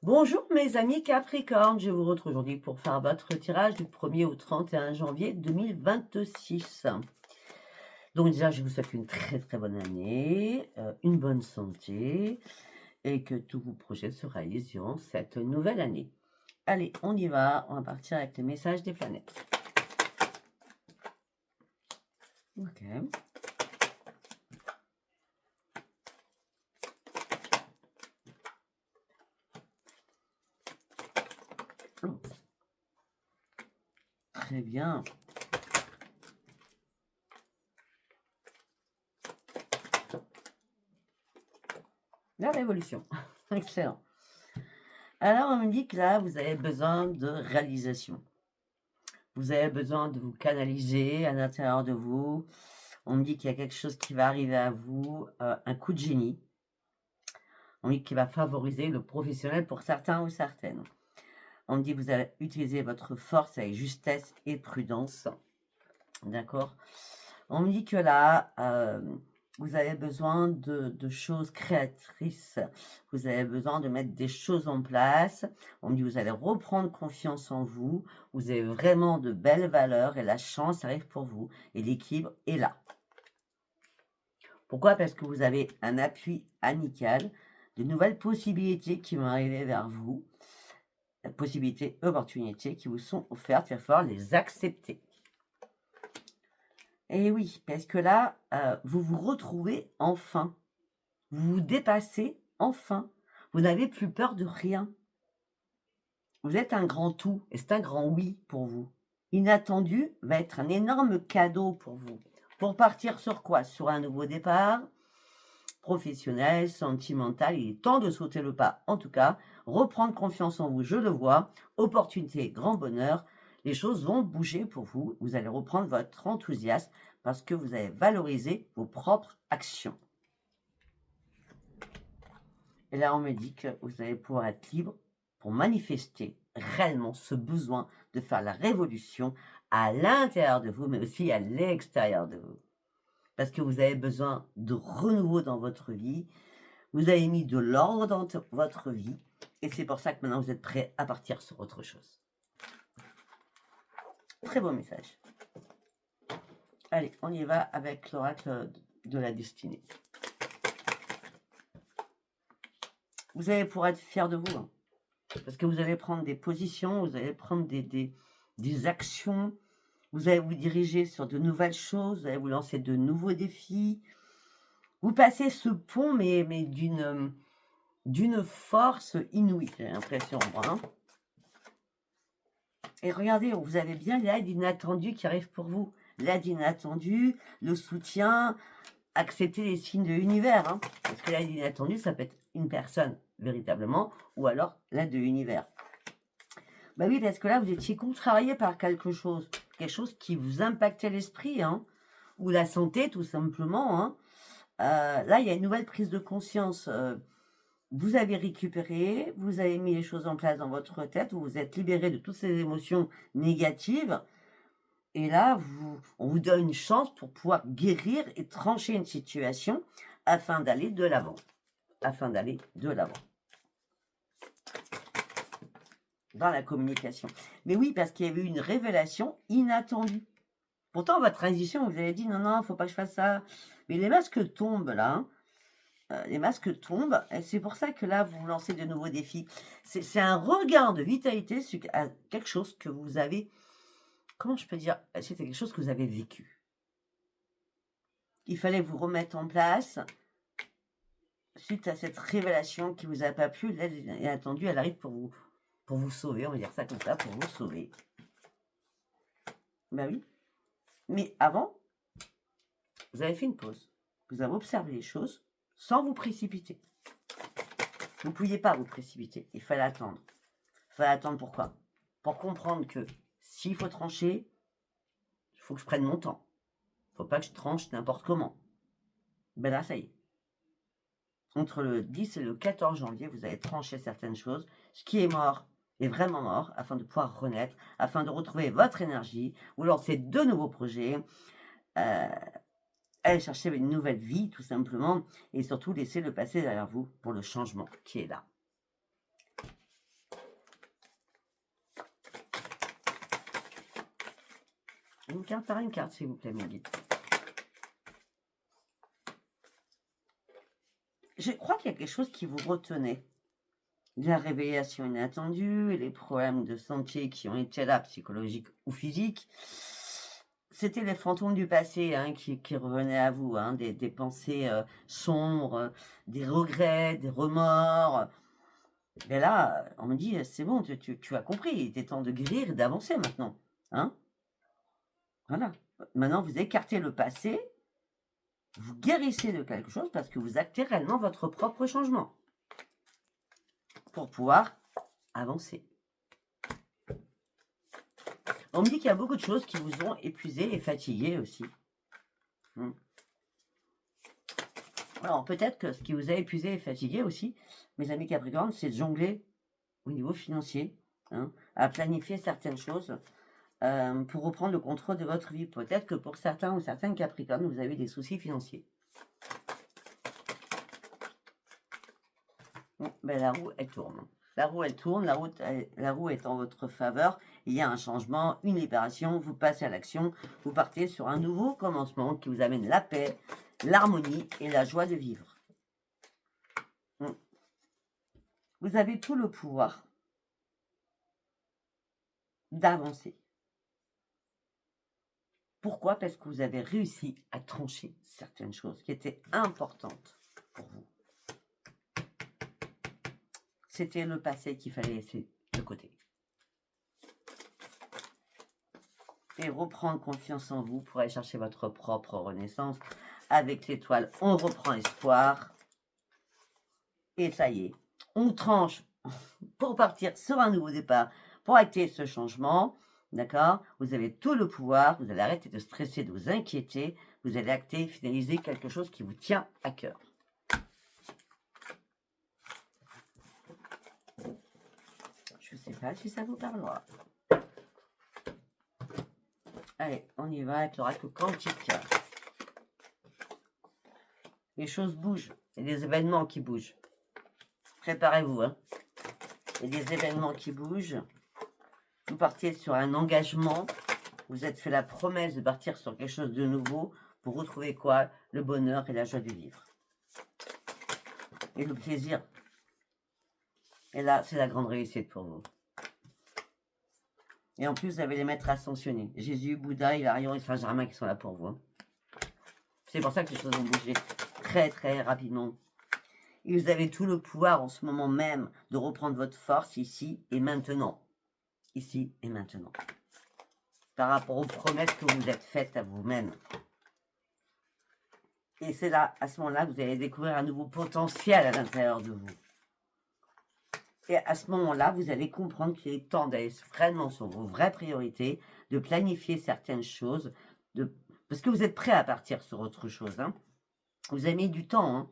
Bonjour mes amis Capricorne, je vous retrouve aujourd'hui pour faire votre tirage du 1er au 31 janvier 2026. Donc déjà, je vous souhaite une très très bonne année, une bonne santé et que tous vos projets se réalisent durant cette nouvelle année. Allez, on y va, on va partir avec les messages des planètes. Ok. Oh, très bien. La révolution. Excellent. Alors, on me dit que là, vous avez besoin de réalisation. Vous avez besoin de vous canaliser à l'intérieur de vous. On me dit qu'il y a quelque chose qui va arriver à vous, un coup de génie. On me dit qu'il va favoriser le professionnel pour certains ou certaines. On me dit que vous allez utiliser votre force avec justesse et prudence. D'accord? On me dit que là, vous avez besoin de choses créatrices. Vous avez besoin de mettre des choses en place. On me dit que vous allez reprendre confiance en vous. Vous avez vraiment de belles valeurs et la chance arrive pour vous. Et l'équilibre est là. Pourquoi? Parce que vous avez un appui amical, de nouvelles possibilités qui vont arriver vers vous, possibilités, opportunités qui vous sont offertes, il va falloir les accepter. Et oui, parce que là, vous vous retrouvez enfin, vous vous dépassez enfin, vous n'avez plus peur de rien. Vous êtes un grand tout et c'est un grand oui pour vous. Inattendu va être un énorme cadeau pour vous. Pour partir sur quoi? Sur un nouveau départ professionnel, sentimental, il est temps de sauter le pas. En tout cas, reprendre confiance en vous, je le vois. Opportunité, grand bonheur. Les choses vont bouger pour vous. Vous allez reprendre votre enthousiasme parce que vous avez valorisé vos propres actions. Et là, on me dit que vous allez pouvoir être libre pour manifester réellement ce besoin de faire la révolution à l'intérieur de vous, mais aussi à l'extérieur de vous. Parce que vous avez besoin de renouveau dans votre vie. Vous avez mis de l'ordre dans votre vie. Et c'est pour ça que maintenant, vous êtes prêt à partir sur autre chose. Très beau message. Allez, on y va avec l'oracle de la destinée. Vous allez pouvoir être fier de vous. Hein, parce que vous allez prendre des positions, vous allez prendre des actions. Vous allez vous diriger sur de nouvelles choses. Vous allez vous lancer de nouveaux défis. Vous passez ce pont, mais d'une force inouïe, j'ai l'impression, moi. Hein. Et regardez, vous avez bien l'aide inattendue qui arrive pour vous. L'aide inattendue, le soutien, accepter les signes de l'univers. Hein. Parce que l'aide inattendue, ça peut être une personne, véritablement, ou alors l'aide de l'univers. Bah oui, parce que là, vous étiez contrarié par quelque chose qui vous impactait l'esprit, hein, ou la santé, tout simplement. Hein. Là, il y a une nouvelle prise de conscience. Vous avez récupéré, vous avez mis les choses en place dans votre tête, vous vous êtes libéré de toutes ces émotions négatives. Et là, on vous donne une chance pour pouvoir guérir et trancher une situation afin d'aller de l'avant. Dans la communication. Mais oui, parce qu'il y avait eu une révélation inattendue. Pourtant, votre transition, vous avez dit non, non, il ne faut pas que je fasse ça. Mais les masques tombent là. Les masques tombent. Et c'est pour ça que là, vous lancez de nouveaux défis. C'est un regain de vitalité sur quelque chose que vous avez. Comment je peux dire? C'était quelque chose que vous avez vécu. Il fallait vous remettre en place suite à cette révélation qui vous a pas plu. L'aide inattendue, elle arrive pour vous sauver. On va dire ça comme ça, pour vous sauver. Ben oui. Mais avant, vous avez fait une pause. Vous avez observé les choses sans vous précipiter. Vous ne pouviez pas vous précipiter. Il fallait attendre. Il fallait attendre pourquoi? Pour comprendre que s'il faut trancher, il faut que je prenne mon temps. Il ne faut pas que je tranche n'importe comment. Ben là, ça y est. Entre le 10 et le 14 janvier, vous allez trancher certaines choses. Ce qui est mort est vraiment mort, afin de pouvoir renaître, afin de retrouver votre énergie. Vous lancez de nouveaux projets. Allez chercher une nouvelle vie, tout simplement. Et surtout, laissez le passé derrière vous pour le changement qui est là. Une carte par une carte, s'il vous plaît, mon guide. Je crois qu'il y a quelque chose qui vous retenait. La révélation inattendue et les problèmes de santé qui ont été là, psychologiques ou physiques. C'était les fantômes du passé hein, qui revenaient à vous, hein, des pensées sombres, des regrets, des remords. Mais là, on me dit, c'est bon, tu as compris, il était temps de guérir et d'avancer maintenant. Hein, voilà. Maintenant, vous écartez le passé, vous guérissez de quelque chose parce que vous actez réellement votre propre changement pour pouvoir avancer. On me dit qu'il y a beaucoup de choses qui vous ont épuisé et fatigué aussi. Alors, peut-être que ce qui vous a épuisé et fatigué aussi, mes amis Capricorne, c'est de jongler au niveau financier, hein, à planifier certaines choses pour reprendre le contrôle de votre vie. Peut-être que pour certains ou certaines Capricornes, vous avez des soucis financiers. Ben, la roue, elle tourne. La roue, elle tourne, la roue est en votre faveur. Il y a un changement, une libération, vous passez à l'action, vous partez sur un nouveau commencement qui vous amène la paix, l'harmonie et la joie de vivre. Vous avez tout le pouvoir d'avancer. Pourquoi? Parce que vous avez réussi à trancher certaines choses qui étaient importantes pour vous. C'était le passé qu'il fallait laisser de côté. Et reprendre confiance en vous pour aller chercher votre propre renaissance. Avec l'étoile, on reprend espoir. Et ça y est, on tranche pour partir sur un nouveau départ, pour acter ce changement. D'accord? Vous avez tout le pouvoir, vous allez arrêter de stresser, de vous inquiéter. Vous allez acter et finaliser quelque chose qui vous tient à cœur. Je ne sais pas si ça vous parlera. Allez, on y va avec l'oracle quantique. Les choses bougent. Il y a des événements qui bougent. Préparez-vous. Hein. Il y a des événements qui bougent. Vous partiez sur un engagement. Vous êtes fait la promesse de partir sur quelque chose de nouveau pour retrouver quoi? Le bonheur et la joie de vivre. Et le plaisir. Et là, c'est la grande réussite pour vous. Et en plus, vous avez les maîtres ascensionnés. Jésus, Bouddha, Hilarion et Saint-Germain qui sont là pour vous. Hein. C'est pour ça que les choses vont bouger très, très rapidement. Et vous avez tout le pouvoir en ce moment même de reprendre votre force ici et maintenant. Ici et maintenant. Par rapport aux promesses que vous êtes faites à vous-même. Et c'est là, à ce moment-là, que vous allez découvrir un nouveau potentiel à l'intérieur de vous. Et à ce moment-là, vous allez comprendre qu'il est temps d'aller vraiment sur vos vraies priorités, de planifier certaines choses, parce que vous êtes prêt à partir sur autre chose. Hein. Vous avez mis du temps, hein.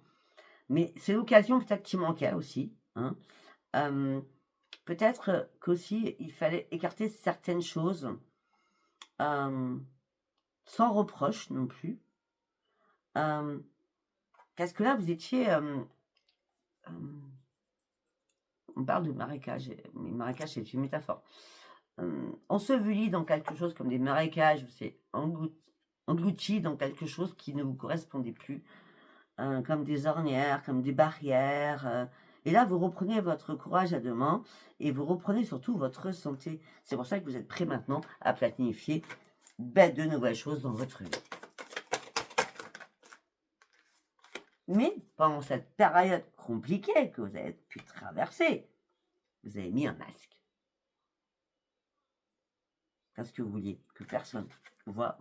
Mais c'est l'occasion peut-être qui manquait aussi. Hein. Peut-être qu'aussi, il fallait écarter certaines choses sans reproche non plus. Parce que là, vous étiez... on parle de marécage, mais marécage, c'est une métaphore. Enseveli dans quelque chose comme des marécages, c'est englouti dans quelque chose qui ne vous correspondait plus, comme des ornières, comme des barrières. Et là, vous reprenez votre courage à deux mains et vous reprenez surtout votre santé. C'est pour ça que vous êtes prêt maintenant à planifier de nouvelles choses dans votre vie. Mais pendant cette période compliquée que vous avez pu traverser, vous avez mis un masque. Parce que vous vouliez que personne voit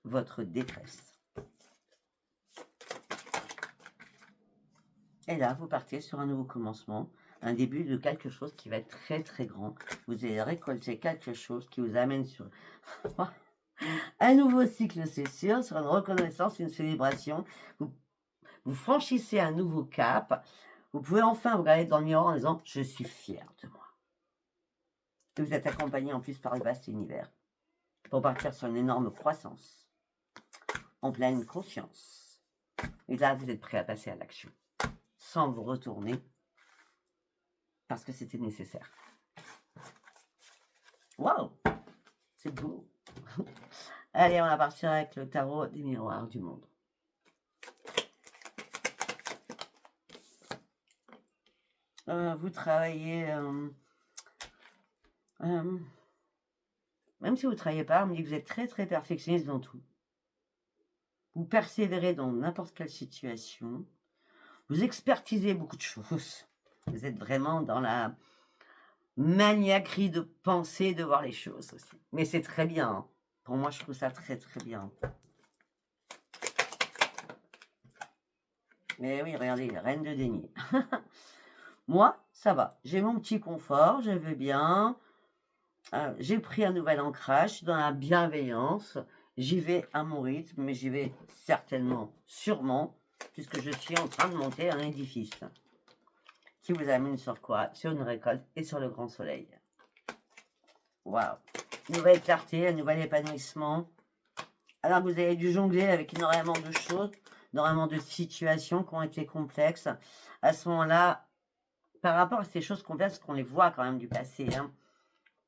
votre détresse. Et là, vous partez sur un nouveau commencement, un début de quelque chose qui va être très très grand. Vous allez récolter quelque chose qui vous amène sur un nouveau cycle, c'est sûr, sur une reconnaissance, une célébration. Vous franchissez un nouveau cap. Vous pouvez enfin vous regarder dans le miroir en disant « Je suis fier de moi ». Et vous êtes accompagné en plus par le vaste univers pour partir sur une énorme croissance, en pleine conscience. Et là, vous êtes prêt à passer à l'action, sans vous retourner, parce que c'était nécessaire. Waouh, c'est beau. Allez, on va partir avec le tarot des miroirs du monde. Vous travaillez... même si vous ne travaillez pas, on me dit que vous êtes très très perfectionniste dans tout. Vous persévérez dans n'importe quelle situation. Vous expertisez beaucoup de choses. Vous êtes vraiment dans la maniaquerie de penser, de voir les choses aussi. Mais c'est très bien. Hein. Pour moi, je trouve ça très très bien. Mais oui, regardez, reine de denier. Moi, ça va. J'ai mon petit confort, je veux bien. J'ai pris un nouvel ancrage dans la bienveillance. J'y vais à mon rythme, mais j'y vais certainement, sûrement, puisque je suis en train de monter un édifice qui vous amène sur quoi? Sur une récolte et sur le grand soleil. Waouh! Nouvelle clarté, un nouvel épanouissement. Alors vous avez dû jongler avec énormément de choses, énormément de situations qui ont été complexes. À ce moment-là, par rapport à ces choses complexes qu'on les voit quand même du passé, hein,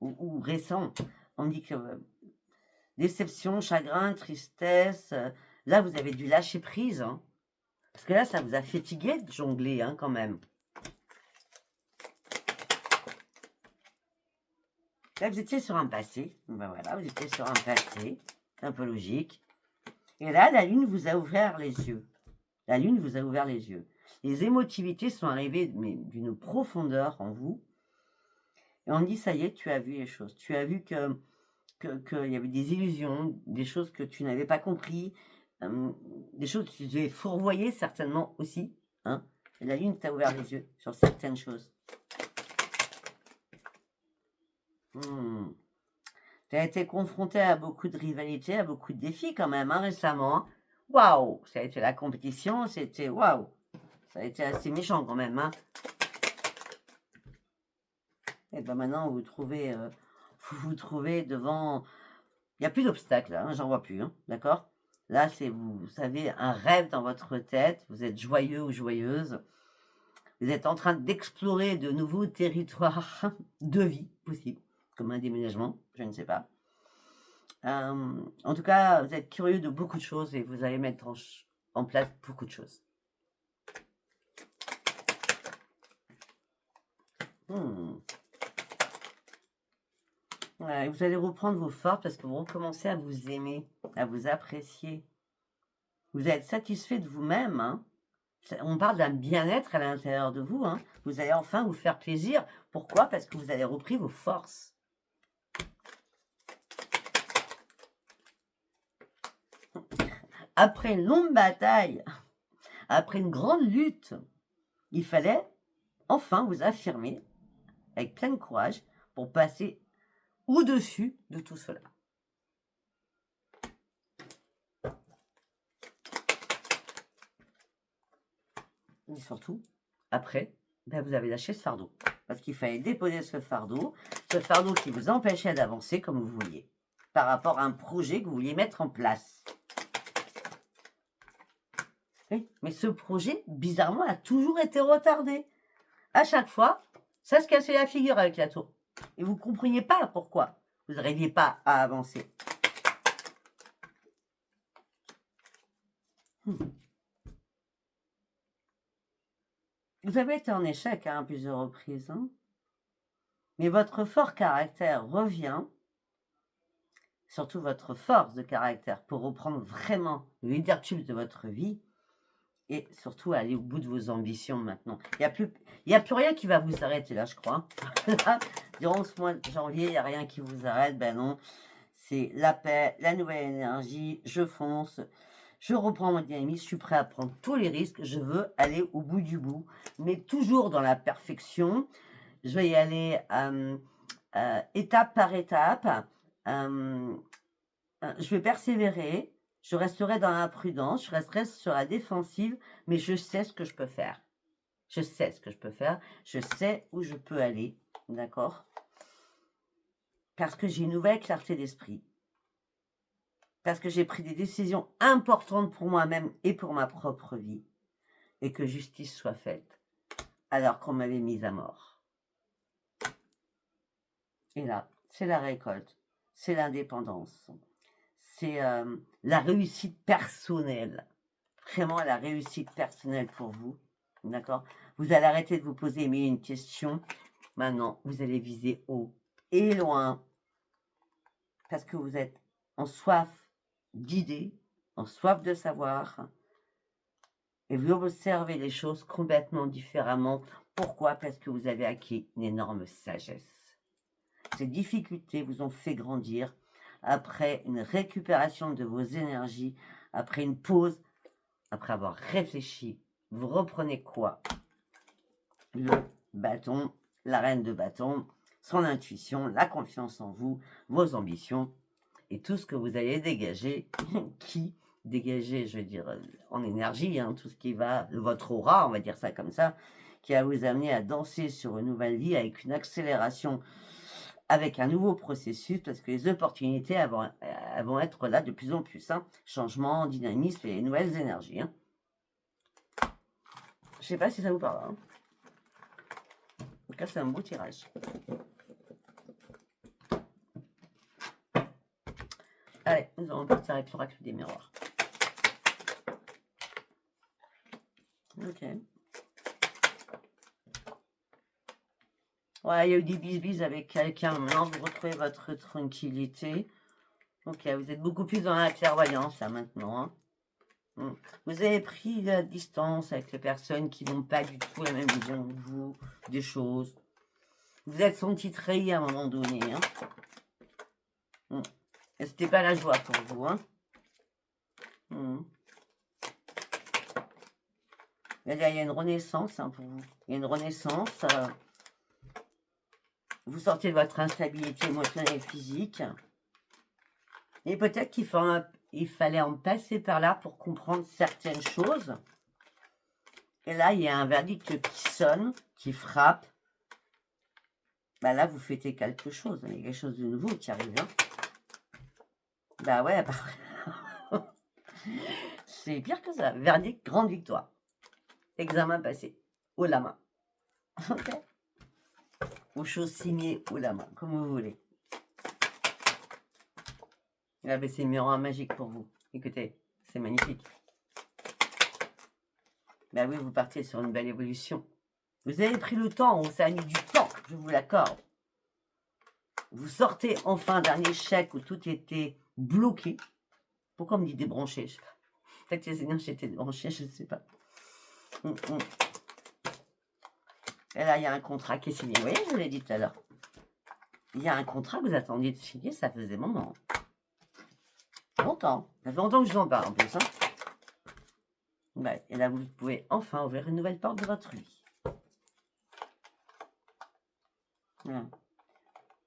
ou récent, on dit que déception, chagrin, tristesse, là vous avez dû lâcher prise, hein, parce que là ça vous a fatigué de jongler hein, quand même. Là vous étiez sur un passé, ben voilà, vous étiez sur un passé, un peu logique, et là la lune vous a ouvert les yeux. La lune vous a ouvert les yeux. Les émotivités sont arrivées d'une profondeur en vous. Et on dit, ça y est, tu as vu les choses. Tu as vu qu'il y avait des illusions, des choses que tu n'avais pas compris, des choses que tu devais fourvoyer certainement aussi. Hein. Et la lune t'a ouvert les yeux sur certaines choses. Tu as été confronté à beaucoup de rivalités, à beaucoup de défis quand même hein, récemment. Waouh, ça a été la compétition, c'était waouh. Ça a été assez méchant quand même. Hein. Et bien maintenant, vous vous trouvez devant... Il n'y a plus d'obstacles, hein, j'en vois plus, hein, d'accord? Là, c'est vous savez, un rêve dans votre tête, vous êtes joyeux ou joyeuse, vous êtes en train d'explorer de nouveaux territoires de vie possibles, comme un déménagement, je ne sais pas. En tout cas, vous êtes curieux de beaucoup de choses et vous allez mettre en place beaucoup de choses. Ouais, vous allez reprendre vos forces parce que vous recommencez à vous aimer, à vous apprécier. Vous êtes satisfait de vous-même. Hein. On parle d'un bien-être à l'intérieur de vous. Hein. Vous allez enfin vous faire plaisir. Pourquoi? Parce que vous avez repris vos forces. Après une longue bataille, après une grande lutte, il fallait enfin vous affirmer avec plein de courage pour passer au-dessus de tout cela. Et surtout, après, ben vous avez lâché ce fardeau. Parce qu'il fallait déposer ce fardeau qui vous empêchait d'avancer comme vous vouliez, par rapport à un projet que vous vouliez mettre en place. Oui, mais ce projet, bizarrement, a toujours été retardé. À chaque fois, ça se cassait la figure avec la tour. Et vous ne compreniez pas pourquoi vous n'arriviez pas à avancer. Vous avez été en échec à plusieurs reprises. Hein, mais votre fort caractère revient, surtout votre force de caractère, pour reprendre vraiment le leadership de votre vie et surtout aller au bout de vos ambitions maintenant. Il n'y a plus rien qui va vous arrêter là, je crois. Durant ce mois de janvier, il n'y a rien qui vous arrête. Ben non, c'est la paix, la nouvelle énergie, je fonce. Je reprends mon dynamisme, je suis prêt à prendre tous les risques, je veux aller au bout du bout, mais toujours dans la perfection. Je vais y aller étape par étape. Je vais persévérer, je resterai dans la prudence, je resterai sur la défensive, mais je sais ce que je peux faire. Je sais ce que je peux faire, je sais où je peux aller, d'accord? Parce que j'ai une nouvelle clarté d'esprit. Parce que j'ai pris des décisions importantes pour moi-même et pour ma propre vie. Et que justice soit faite, alors qu'on m'avait mise à mort. Et là, c'est la récolte, c'est l'indépendance. c'est la réussite personnelle. Vraiment la réussite personnelle pour vous. D'accord? Vous allez arrêter de vous poser 1001 questions. Maintenant, vous allez viser haut et loin. Parce que vous êtes en soif d'idées, en soif de savoir. Et vous observez les choses complètement différemment. Pourquoi? Parce que vous avez acquis une énorme sagesse. Ces difficultés vous ont fait grandir après une récupération de vos énergies, après une pause, après avoir réfléchi. Vous reprenez quoi? Le bâton, la reine de bâton, son intuition, la confiance en vous, vos ambitions et tout ce que vous allez dégager, dégager, je veux dire, en énergie, hein, tout ce qui va, votre aura, on va dire ça comme ça, qui va vous amener à danser sur une nouvelle vie avec une accélération, avec un nouveau processus, parce que les opportunités elles vont être là de plus en plus. Hein. Changement, dynamisme et nouvelles énergies. Hein. Je ne sais pas si ça vous parle. Hein. En tout cas, c'est un beau tirage. Allez, nous allons partir avec l'oracle des miroirs. Ok. Ouais, il y a eu des bis avec quelqu'un. Maintenant, vous retrouvez votre tranquillité. Ok, vous êtes beaucoup plus dans la clairvoyance, là, maintenant. Hein. Vous avez pris la distance avec les personnes qui n'ont pas du tout la même vision que vous, des choses. Vous êtes senti trahi à un moment donné. Hein. Et c'était pas la joie pour vous. Hein. Il y a une renaissance hein, pour vous. Il y a une renaissance. Vous sortez de votre instabilité émotionnelle et physique. Et peut-être qu'il fallait en passer par là pour comprendre certaines choses. Et là, il y a un verdict qui sonne, qui frappe. Bah là, vous fêtez quelque chose. Il y a quelque chose de nouveau qui arrive. Hein. Bah ouais, c'est pire que ça. Verdict, grande victoire. Examen passé. Haut la main. Ok. Aux choses signées haut la main, comme vous voulez. Là, c'est une miroir magique pour vous. Écoutez, c'est magnifique. Ben oui, vous partez sur une belle évolution. Vous avez pris le temps, ça a mis du temps, je vous l'accorde. Vous sortez enfin d'un échec où tout était bloqué. Pourquoi on me dit débranché? Peut-être que les énergies étaient débranchées, je ne sais pas. Et là, il y a un contrat qui est signé. Vous voyez, je vous l'ai dit tout à l'heure. Il y a un contrat que vous attendiez de signer, ça faisait moment. Longtemps. Ça fait longtemps que je vous en parle en plus. Hein. Ouais, et là, vous pouvez enfin ouvrir une nouvelle porte de votre vie. Voilà.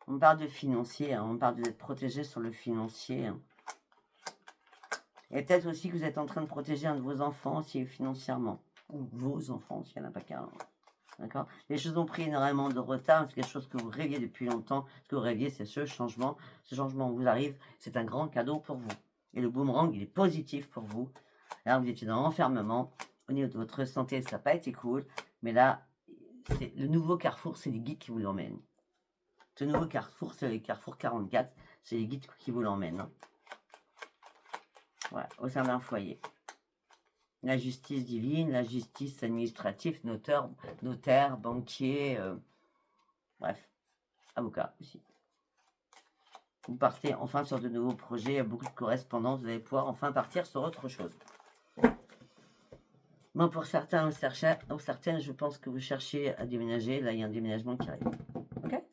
On parle de financier, hein, on parle d'être protégé sur le financier. Hein. Et peut-être aussi que vous êtes en train de protéger un de vos enfants aussi financièrement. Ou vos enfants, s'il n'y en a pas qu'un. D'accord? Les choses ont pris énormément de retard. C'est quelque chose que vous rêviez depuis longtemps. Ce que vous rêviez, c'est ce changement. Ce changement vous arrive. C'est un grand cadeau pour vous. Et le boomerang, il est positif pour vous. Là, vous étiez dans l'enfermement. Au niveau de votre santé, ça n'a pas été cool. Mais là, le nouveau carrefour, c'est les guides qui vous l'emmènent. Ce nouveau carrefour, c'est le carrefour 44. C'est les guides qui vous l'emmènent. Hein. Voilà, au sein d'un foyer. La justice divine, la justice administrative, notaire, banquier, bref, avocat aussi. Vous partez enfin sur de nouveaux projets, il y a beaucoup de correspondances, vous allez pouvoir enfin partir sur autre chose. Bon, pour certains ou certaines, je pense que vous cherchez à déménager, là il y a un déménagement qui arrive. Ok?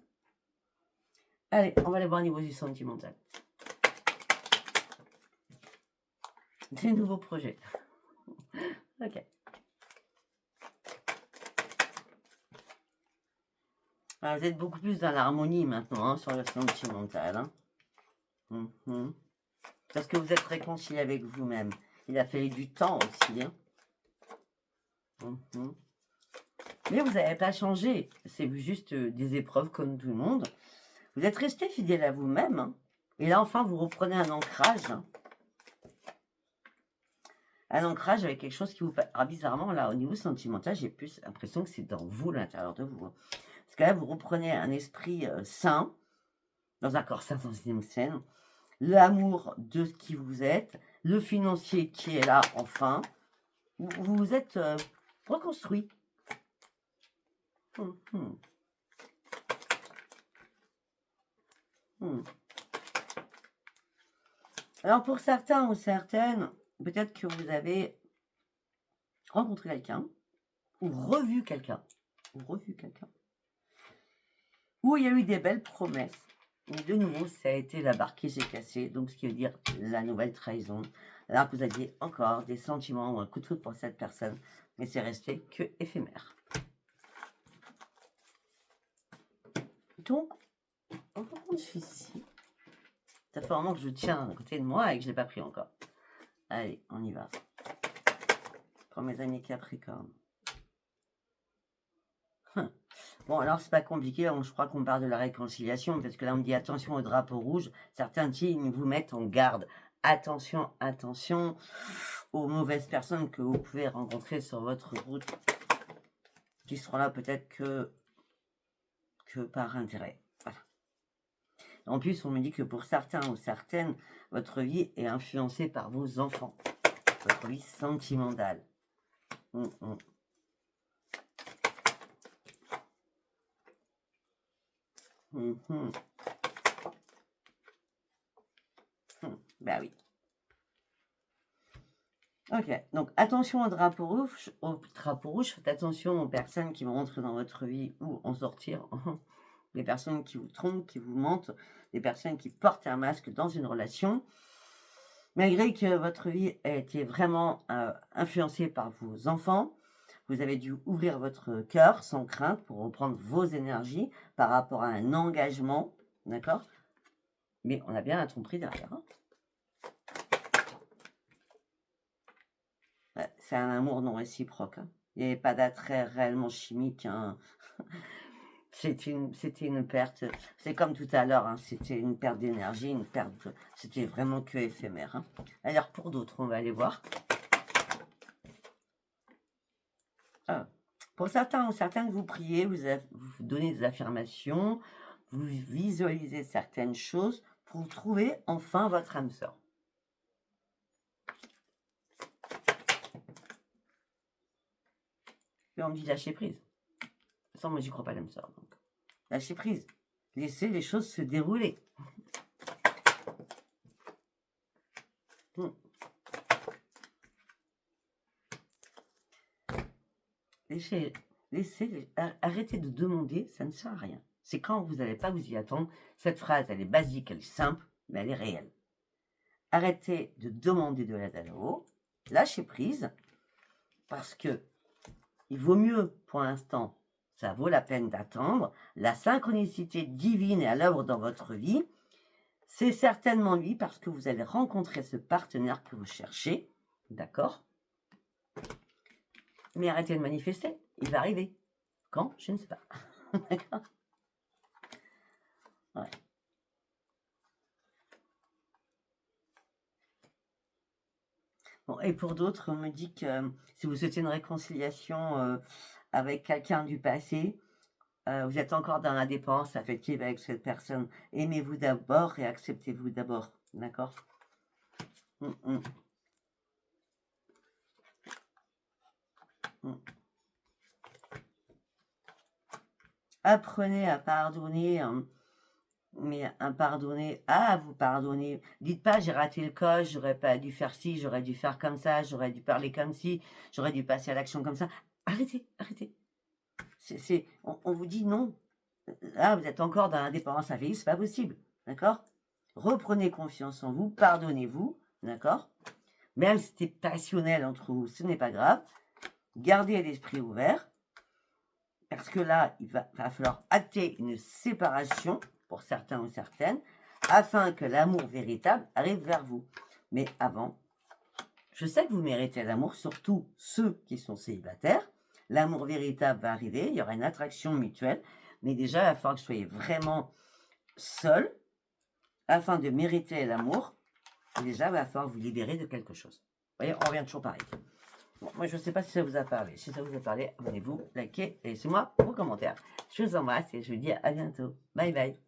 Allez, on va aller voir au niveau du sentimental. Des nouveaux projets. Ok. Alors, vous êtes beaucoup plus dans l'harmonie maintenant hein, sur le sentimental. Hein. Parce que vous êtes réconcilié avec vous-même. Il a fallu du temps aussi. Hein. Mais vous n'avez pas changé. C'est juste des épreuves comme tout le monde. Vous êtes resté fidèle à vous-même. Hein. Et là, enfin, vous reprenez un ancrage. Hein. Un ancrage avec quelque chose qui vous... Ah, bizarrement, là, au niveau sentimental, j'ai plus l'impression que c'est dans vous, l'intérieur de vous. Hein. Parce que là, vous reprenez un esprit sain, dans un corps sain, dans une scène. l'amour de ce qui vous êtes, le financier qui est là, enfin. Vous vous êtes reconstruit. Hum, hum, hum. Alors pour certains ou certaines, peut-être que vous avez rencontré quelqu'un, ou revu quelqu'un, où il y a eu des belles promesses. Mais de nouveau, ça a été la barre qui s'est cassée, donc ce qui veut dire la nouvelle trahison. Alors que vous aviez encore des sentiments ou un coup de foudre pour cette personne, mais c'est resté que éphémère. Donc, on va prendre celui-ci. Ça fait un moment que je tiens à côté de moi et que je ne l'ai pas pris encore. Allez, on y va. Pour mes amis Capricorne. Bon, alors c'est pas compliqué, je crois qu'on parle de la réconciliation, parce que là on me dit attention au drapeau rouge. Certains signes vous mettent en garde. Attention, attention aux mauvaises personnes que vous pouvez rencontrer sur votre route, qui seront là peut-être que par intérêt. Voilà. En plus, on me dit que pour certains ou certaines, votre vie est influencée par vos enfants, votre vie sentimentale. Ben oui. Ok, donc attention au drapeau rouge, faites attention aux personnes qui vont rentrer dans votre vie ou en sortir, les personnes qui vous trompent, qui vous mentent, les personnes qui portent un masque dans une relation. Malgré que votre vie ait été vraiment influencée par vos enfants, vous avez dû ouvrir votre cœur sans crainte pour reprendre vos énergies par rapport à un engagement, d'accord? Mais on a bien un tromperie derrière. Hein. Ouais, c'est un amour non réciproque. Hein. Il n'y avait pas d'attrait réellement chimique. Hein. C'était une perte. C'est comme tout à l'heure. Hein. C'était une perte d'énergie, une perte. C'était vraiment que éphémère. Hein. Alors pour d'autres, on va aller voir. Ah. Pour certains ou certaines, vous priez, vous donnez des affirmations, vous visualisez certaines choses pour trouver enfin votre âme sœur. Et on me dit lâcher prise. De toute façon, moi, j'y crois pas l'âme sœur. Donc. Lâcher prise. Laissez les choses se dérouler. Arrêtez de demander, ça ne sert à rien. C'est quand vous n'allez pas vous y attendre. Cette phrase, elle est basique, elle est simple, mais elle est réelle. Arrêtez de demander de l'aide à l'eau. Lâchez prise, parce que il vaut mieux, pour l'instant, ça vaut la peine d'attendre. La synchronicité divine est à l'œuvre dans votre vie. C'est certainement lui, parce que vous allez rencontrer ce partenaire que vous cherchez. D'accord? Mais arrêtez de manifester. Il va arriver. Quand? Je ne sais pas. D'accord? Ouais. Bon, et pour d'autres, on me dit que si vous souhaitez une réconciliation avec quelqu'un du passé, vous êtes encore dans la dépendance affective avec cette personne. Aimez-vous d'abord et acceptez-vous d'abord. D'accord? Apprenez à pardonner, mais à pardonner, à vous pardonner. Dites pas j'ai raté le coche, j'aurais pas dû faire ci, j'aurais dû faire comme ça, j'aurais dû parler comme ci, j'aurais dû passer à l'action comme ça. Arrêtez, arrêtez. On vous dit non. Là, vous êtes encore dans l'indépendance affective, c'est pas possible. D'accord? Reprenez confiance en vous, pardonnez-vous. D'accord? Même si c'était passionnel entre vous, ce n'est pas grave. Gardez l'esprit ouvert. Parce que là, il va falloir acter une séparation pour certains ou certaines, afin que l'amour véritable arrive vers vous. Mais avant, je sais que vous méritez l'amour, surtout ceux qui sont célibataires. L'amour véritable va arriver, il y aura une attraction mutuelle, mais déjà, il va falloir que vous soyez vraiment seul, afin de mériter l'amour. Déjà, il va falloir vous libérer de quelque chose. Vous voyez, on revient toujours pareil. Bon, moi, je ne sais pas si ça vous a parlé. Si ça vous a parlé, abonnez-vous, likez et laissez-moi vos commentaires. Je vous embrasse et je vous dis à bientôt. Bye bye.